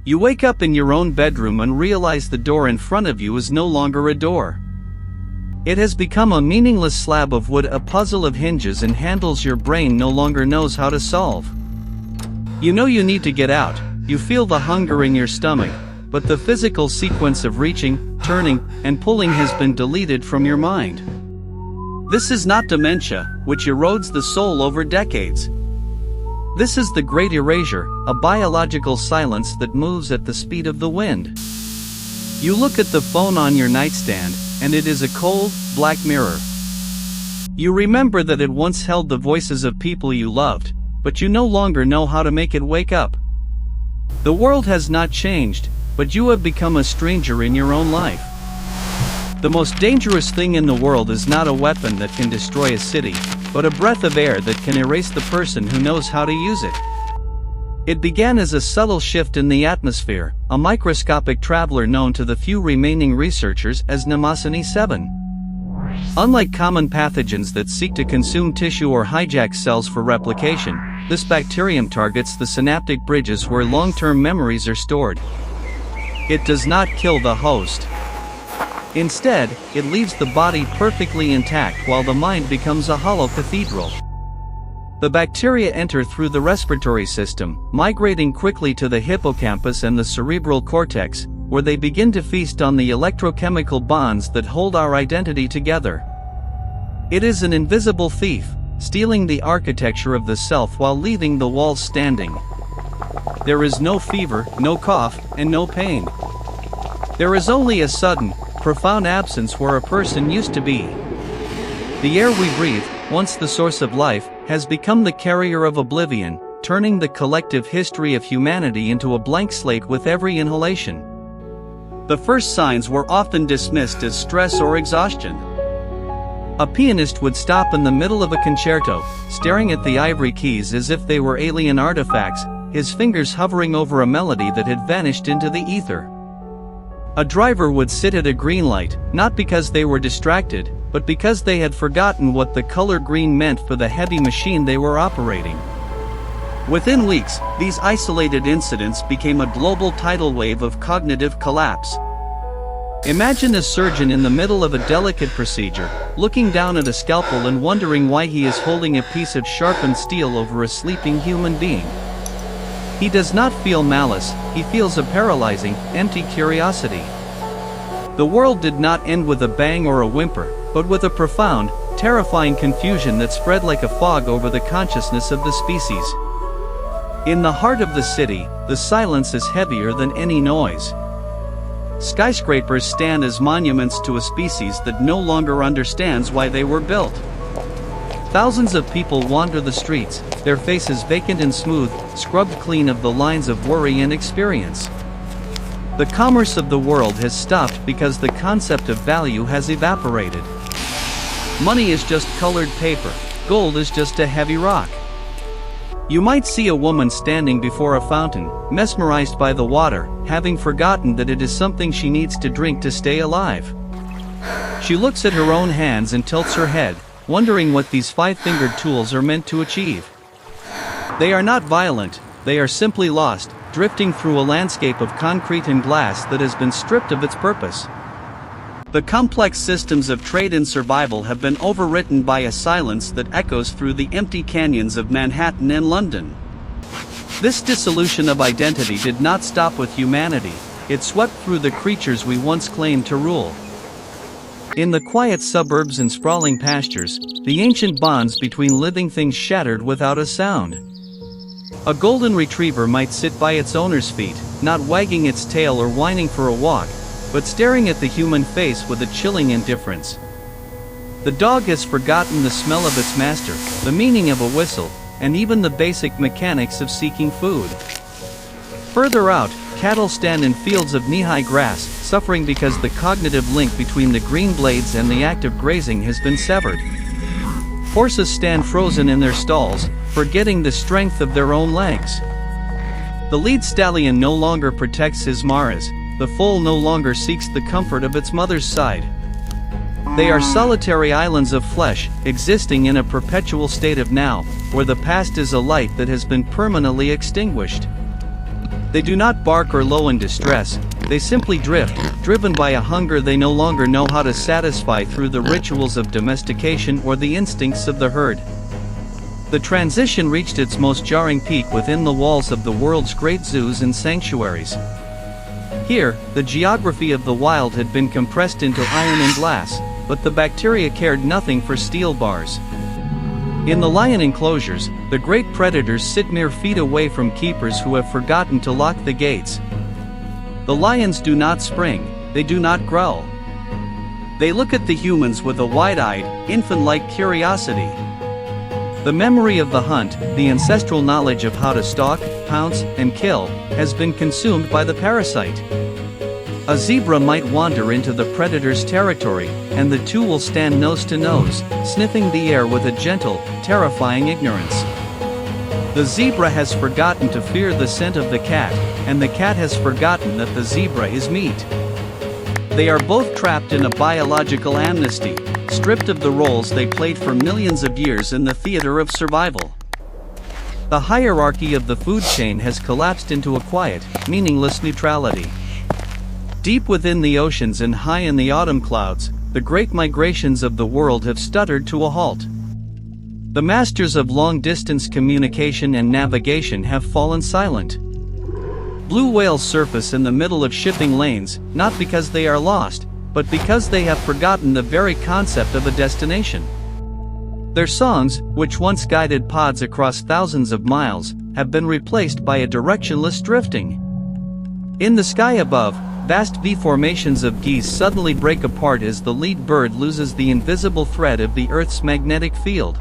You wake up in your own bedroom and realize the door in front of you is no longer a door. It has become a meaningless slab of wood, a puzzle of hinges and handles your brain no longer knows how to solve. You know you need to get out, you feel the hunger in your stomach, but the physical sequence of reaching, turning, and pulling has been deleted from your mind. This is not dementia, which erodes the soul over decades. This is the Great Erasure, a biological silence that moves at the speed of the wind. You look at the phone on your nightstand, and it is a cold, black mirror. You remember that it once held the voices of people you loved, but you no longer know how to make it wake up. The world has not changed, but you have become a stranger in your own life. The most dangerous thing in the world is not a weapon that can destroy a city, but a breath of air that can erase the person who knows how to use it. It began as a subtle shift in the atmosphere, a microscopic traveler known to the few remaining researchers as Mnemosyne-7. Unlike common pathogens that seek to consume tissue or hijack cells for replication, this bacterium targets the synaptic bridges where long-term memories are stored. It does not kill the host. Instead, it leaves the body perfectly intact while the mind becomes a hollow cathedral. The bacteria enter through the respiratory system, migrating quickly to the hippocampus and the cerebral cortex, where they begin to feast on the electrochemical bonds that hold our identity together. It is an invisible thief, stealing the architecture of the self while leaving the walls standing. There is no fever, no cough, and no pain. There is only a sudden, profound absence where a person used to be. The air we breathe, once the source of life, has become the carrier of oblivion, turning the collective history of humanity into a blank slate with every inhalation. The first signs were often dismissed as stress or exhaustion. A pianist would stop in the middle of a concerto, staring at the ivory keys as if they were alien artifacts, his fingers hovering over a melody that had vanished into the ether. A driver would sit at a green light, not because they were distracted, but because they had forgotten what the color green meant for the heavy machine they were operating. Within weeks, these isolated incidents became a global tidal wave of cognitive collapse. Imagine a surgeon in the middle of a delicate procedure, looking down at a scalpel and wondering why he is holding a piece of sharpened steel over a sleeping human being. He does not feel malice, he feels a paralyzing, empty curiosity. The world did not end with a bang or a whimper, but with a profound, terrifying confusion that spread like a fog over the consciousness of the species. In the heart of the city, the silence is heavier than any noise. Skyscrapers stand as monuments to a species that no longer understands why they were built. Thousands of people wander the streets, their faces vacant and smooth, scrubbed clean of the lines of worry and experience. The commerce of the world has stopped because the concept of value has evaporated. Money is just colored paper, gold is just a heavy rock. You might see a woman standing before a fountain, mesmerized by the water, having forgotten that it is something she needs to drink to stay alive. She looks at her own hands and tilts her head, wondering what these five-fingered tools are meant to achieve. They are not violent, they are simply lost, drifting through a landscape of concrete and glass that has been stripped of its purpose. The complex systems of trade and survival have been overwritten by a silence that echoes through the empty canyons of Manhattan and London. This dissolution of identity did not stop with humanity, it swept through the creatures we once claimed to rule. In the quiet suburbs and sprawling pastures, the ancient bonds between living things shattered without a sound. A golden retriever might sit by its owner's feet, not wagging its tail or whining for a walk, but staring at the human face with a chilling indifference. The dog has forgotten the smell of its master, the meaning of a whistle, and even the basic mechanics of seeking food. Further out, cattle stand in fields of knee-high grass, suffering because the cognitive link between the green blades and the act of grazing has been severed. Horses stand frozen in their stalls, forgetting the strength of their own legs. The lead stallion no longer protects his mares, the foal no longer seeks the comfort of its mother's side. They are solitary islands of flesh, existing in a perpetual state of now, where the past is a light that has been permanently extinguished. They do not bark or low in distress, they simply drift, driven by a hunger they no longer know how to satisfy through the rituals of domestication or the instincts of the herd. The transition reached its most jarring peak within the walls of the world's great zoos and sanctuaries. Here, the geography of the wild had been compressed into iron and glass, but the bacteria cared nothing for steel bars. In the lion enclosures, the great predators sit mere feet away from keepers who have forgotten to lock the gates. The lions do not spring, they do not growl. They look at the humans with a wide-eyed, infant-like curiosity. The memory of the hunt, the ancestral knowledge of how to stalk, pounce, and kill, has been consumed by the parasite. A zebra might wander into the predator's territory, and the two will stand nose to nose, sniffing the air with a gentle, terrifying ignorance. The zebra has forgotten to fear the scent of the cat, and the cat has forgotten that the zebra is meat. They are both trapped in a biological amnesty, stripped of the roles they played for millions of years in the theater of survival. The hierarchy of the food chain has collapsed into a quiet, meaningless neutrality. Deep within the oceans and high in the autumn clouds, the great migrations of the world have stuttered to a halt. The masters of long-distance communication and navigation have fallen silent. Blue whales surface in the middle of shipping lanes, not because they are lost, but because they have forgotten the very concept of a destination. Their songs, which once guided pods across thousands of miles, have been replaced by a directionless drifting. In the sky above, vast V-formations of geese suddenly break apart as the lead bird loses the invisible thread of the Earth's magnetic field.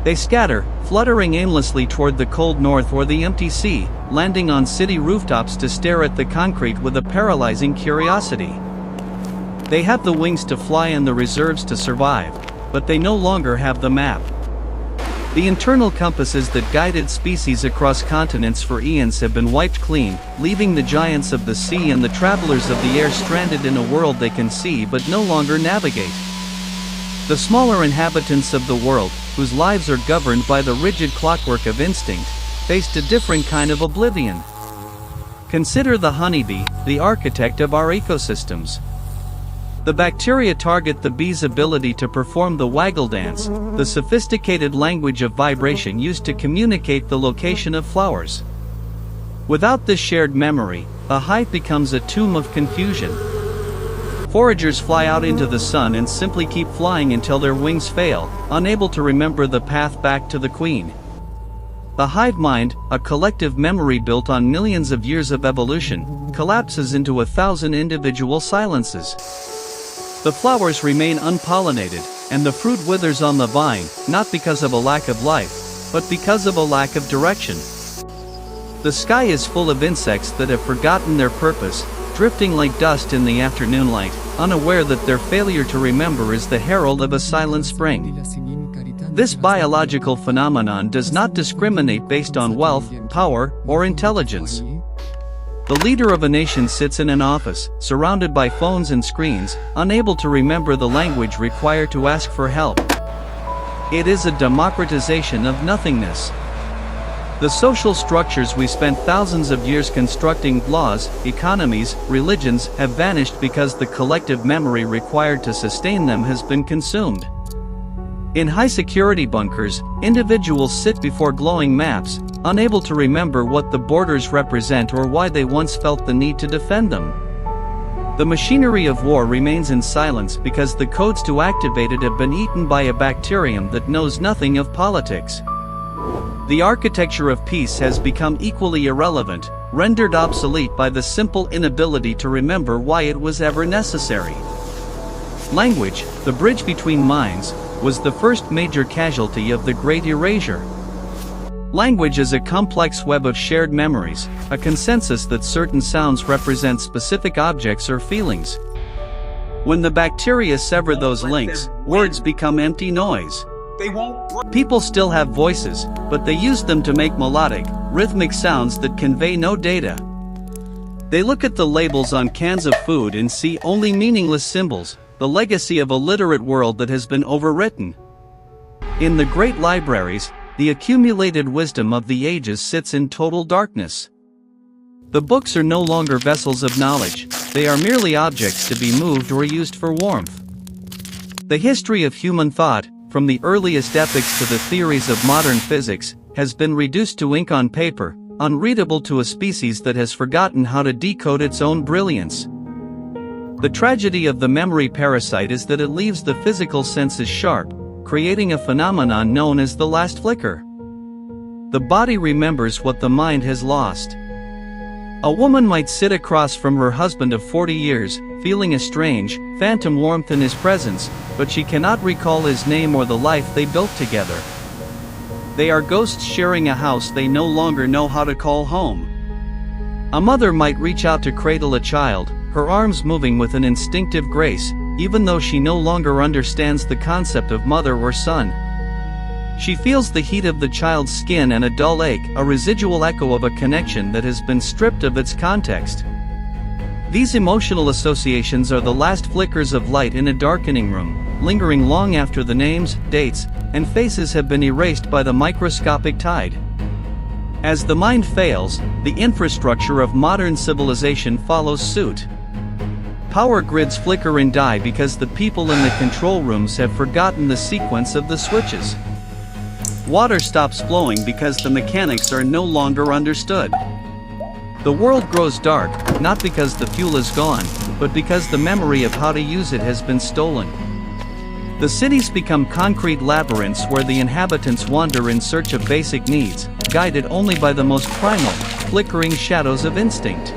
They scatter, fluttering aimlessly toward the cold north or the empty sea, landing on city rooftops to stare at the concrete with a paralyzing curiosity. They have the wings to fly and the reserves to survive, but they no longer have the map. The internal compasses that guided species across continents for eons have been wiped clean, leaving the giants of the sea and the travelers of the air stranded in a world they can see but no longer navigate. The smaller inhabitants of the world, whose lives are governed by the rigid clockwork of instinct, faced a different kind of oblivion. Consider the honeybee, the architect of our ecosystems. The bacteria target the bee's ability to perform the waggle dance, the sophisticated language of vibration used to communicate the location of flowers. Without this shared memory, a hive becomes a tomb of confusion. Foragers fly out into the sun and simply keep flying until their wings fail, unable to remember the path back to the queen. The hive mind, a collective memory built on millions of years of evolution, collapses into 1,000 individual silences. The flowers remain unpollinated, and the fruit withers on the vine, not because of a lack of life, but because of a lack of direction. The sky is full of insects that have forgotten their purpose, drifting like dust in the afternoon light, unaware that their failure to remember is the herald of a silent spring. This biological phenomenon does not discriminate based on wealth, power, or intelligence. The leader of a nation sits in an office, surrounded by phones and screens, unable to remember the language required to ask for help. It is a democratization of nothingness. The social structures we spent thousands of years constructing, laws, economies, religions, have vanished because the collective memory required to sustain them has been consumed. In high-security bunkers, individuals sit before glowing maps, unable to remember what the borders represent or why they once felt the need to defend them. The machinery of war remains in silence because the codes to activate it have been eaten by a bacterium that knows nothing of politics. The architecture of peace has become equally irrelevant, rendered obsolete by the simple inability to remember why it was ever necessary. Language, the bridge between minds, was the first major casualty of the Great Erasure. Language is a complex web of shared memories, a consensus that certain sounds represent specific objects or feelings. When the bacteria sever those links, words become empty noise. People still have voices, but they use them to make melodic, rhythmic sounds that convey no data. They look at the labels on cans of food and see only meaningless symbols, the legacy of a literate world that has been overwritten. In the great libraries, the accumulated wisdom of the ages sits in total darkness. The books are no longer vessels of knowledge, they are merely objects to be moved or used for warmth. The history of human thought, from the earliest epics to the theories of modern physics, has been reduced to ink on paper, unreadable to a species that has forgotten how to decode its own brilliance. The tragedy of the memory parasite is that it leaves the physical senses sharp, creating a phenomenon known as the last flicker. The body remembers what the mind has lost. A woman might sit across from her husband of 40 years, feeling a strange, phantom warmth in his presence, but she cannot recall his name or the life they built together. They are ghosts sharing a house they no longer know how to call home. A mother might reach out to cradle a child, her arms moving with an instinctive grace, even though she no longer understands the concept of mother or son. She feels the heat of the child's skin and a dull ache, a residual echo of a connection that has been stripped of its context. These emotional associations are the last flickers of light in a darkening room, lingering long after the names, dates, and faces have been erased by the microscopic tide. As the mind fails, the infrastructure of modern civilization follows suit. Power grids flicker and die because the people in the control rooms have forgotten the sequence of the switches. Water stops flowing because the mechanics are no longer understood. The world grows dark, not because the fuel is gone, but because the memory of how to use it has been stolen. The cities become concrete labyrinths where the inhabitants wander in search of basic needs, guided only by the most primal, flickering shadows of instinct.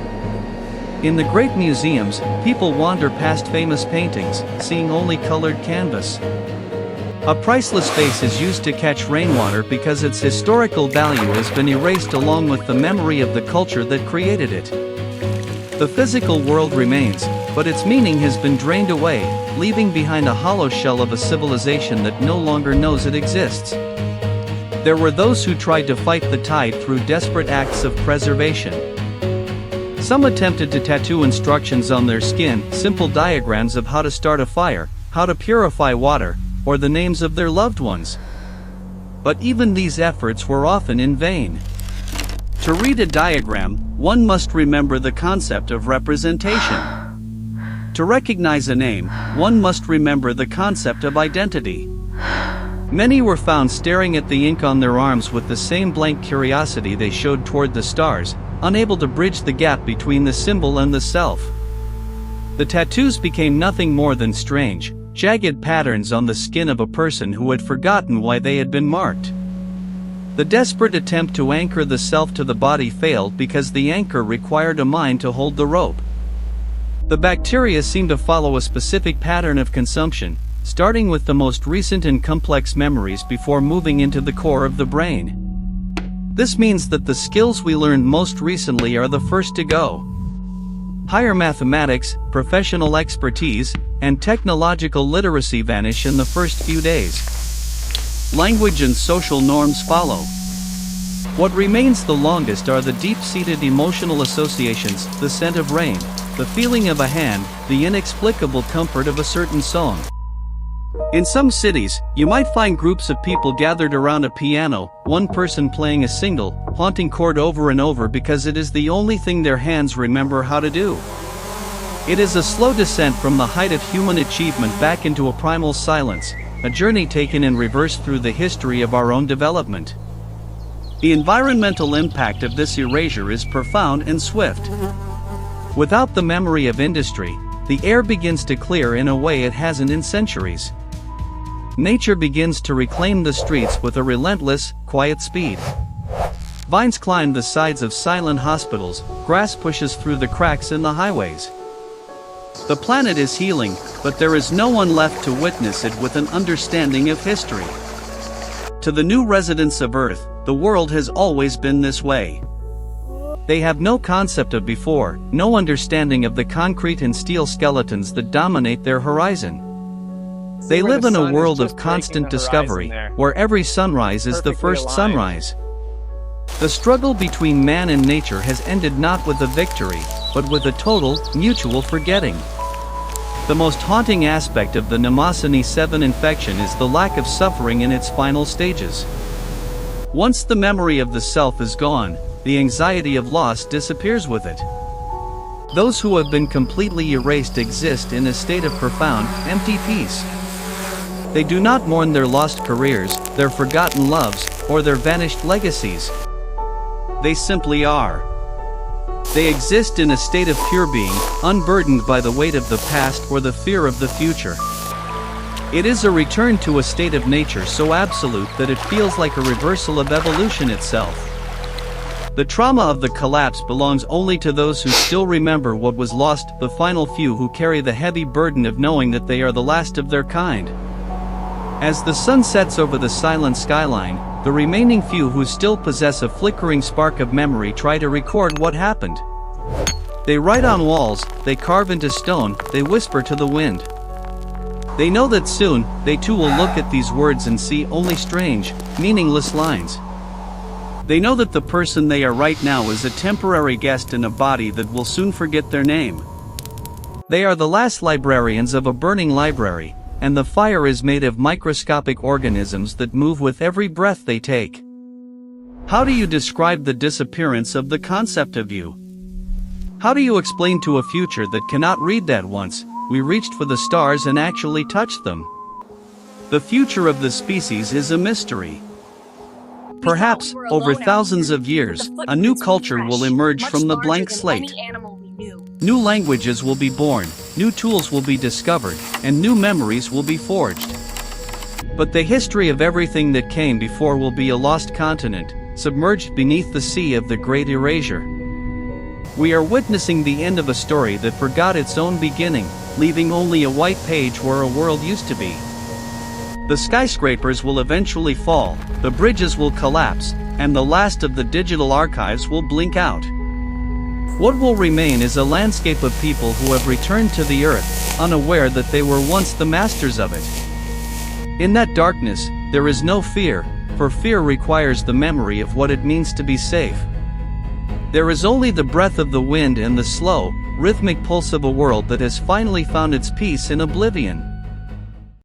In the great museums, people wander past famous paintings, seeing only colored canvas. A priceless vase is used to catch rainwater because its historical value has been erased along with the memory of the culture that created it. The physical world remains, but its meaning has been drained away, leaving behind a hollow shell of a civilization that no longer knows it exists. There were those who tried to fight the tide through desperate acts of preservation. Some attempted to tattoo instructions on their skin, simple diagrams of how to start a fire, how to purify water, or the names of their loved ones. But even these efforts were often in vain. To read a diagram, one must remember the concept of representation. To recognize a name, one must remember the concept of identity. Many were found staring at the ink on their arms with the same blank curiosity they showed toward the stars, unable to bridge the gap between the symbol and the self. The tattoos became nothing more than strange, jagged patterns on the skin of a person who had forgotten why they had been marked. The desperate attempt to anchor the self to the body failed because the anchor required a mind to hold the rope. The bacteria seem to follow a specific pattern of consumption, starting with the most recent and complex memories before moving into the core of the brain. This means that the skills we learned most recently are the first to go. Higher mathematics, professional expertise, and technological literacy vanish in the first few days. Language and social norms follow. What remains the longest are the deep-seated emotional associations, the scent of rain, the feeling of a hand, the inexplicable comfort of a certain song. In some cities, you might find groups of people gathered around a piano, one person playing a single, haunting chord over and over because it is the only thing their hands remember how to do. It is a slow descent from the height of human achievement back into a primal silence, a journey taken in reverse through the history of our own development. The environmental impact of this erasure is profound and swift. Without the memory of industry, the air begins to clear in a way it hasn't in centuries. Nature begins to reclaim the streets with a relentless, quiet speed. Vines climb the sides of silent hospitals, grass pushes through the cracks in the highways. The planet is healing, but there is no one left to witness it with an understanding of history. To the new residents of Earth, the world has always been this way. They have no concept of before, no understanding of the concrete and steel skeletons that dominate their horizon. They live in a world of constant discovery, where every sunrise is the first sunrise. The struggle between man and nature has ended not with a victory, but with a total, mutual forgetting. The most haunting aspect of the Mnemosyne-7 infection is the lack of suffering in its final stages. Once the memory of the self is gone, the anxiety of loss disappears with it. Those who have been completely erased exist in a state of profound, empty peace. They do not mourn their lost careers, their forgotten loves, or their vanished legacies. They simply are. They exist in a state of pure being, unburdened by the weight of the past or the fear of the future. It is a return to a state of nature so absolute that it feels like a reversal of evolution itself. The trauma of the collapse belongs only to those who still remember what was lost, the final few who carry the heavy burden of knowing that they are the last of their kind. As the sun sets over the silent skyline, the remaining few who still possess a flickering spark of memory try to record what happened. They write on walls, they carve into stone, they whisper to the wind. They know that soon, they too will look at these words and see only strange, meaningless lines. They know that the person they are right now is a temporary guest in a body that will soon forget their name. They are the last librarians of a burning library, and the fire is made of microscopic organisms that move with every breath they take. How do you describe the disappearance of the concept of you? How do you explain to a future that cannot read that once we reached for the stars and actually touched them? The future of the species is a mystery. Perhaps, over thousands of years, a new culture will emerge from the blank slate. New languages will be born, new tools will be discovered, and new memories will be forged. But the history of everything that came before will be a lost continent, submerged beneath the sea of the Great Erasure. We are witnessing the end of a story that forgot its own beginning, leaving only a white page where a world used to be. The skyscrapers will eventually fall, the bridges will collapse, and the last of the digital archives will blink out. What will remain is a landscape of people who have returned to the earth, unaware that they were once the masters of it. In that darkness, there is no fear, for fear requires the memory of what it means to be safe. There is only the breath of the wind and the slow, rhythmic pulse of a world that has finally found its peace in oblivion.